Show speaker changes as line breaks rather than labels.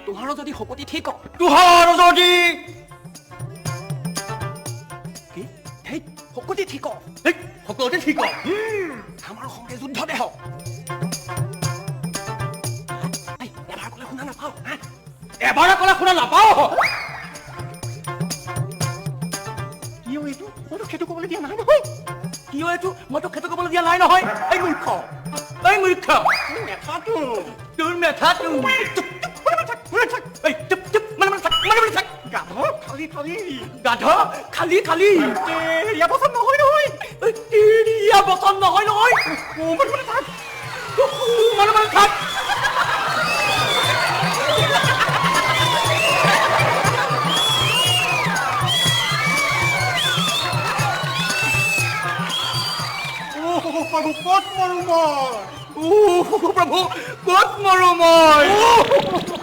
তোহাৰো যদি শকতি ঠিক
তোহাৰ যদি
কি হেই শকতি ঠিক
এই সকলোতে ঠিক
আমাৰ সঙ্গে যুদ্ধ দেহ এবাৰ ক'লে শুনা নাপাওঁ
এবাৰে ক'লে শুনা নাপাওঁ
কিয় এইটো মইতো সেইটো ক'বলৈ দিয়া নাই নহয়
কিয় এইটো মইতো সেইটো ক'বলৈ দিয়া নাই নহয়
এই মূৰ্খ মেথাটো
তোৰ মেথাটো এই চুপ চুপ মানে থাক
গাধ খালি খালি
গাধ খালি খালি
এয়া বচন নহয় নহয়
তিৰিয়া বচন নহয় নহয়
মানে থাক
মানে থাক
প্ৰভু ক'ত মৰো মই
প্ৰভু ক'ত মৰো মই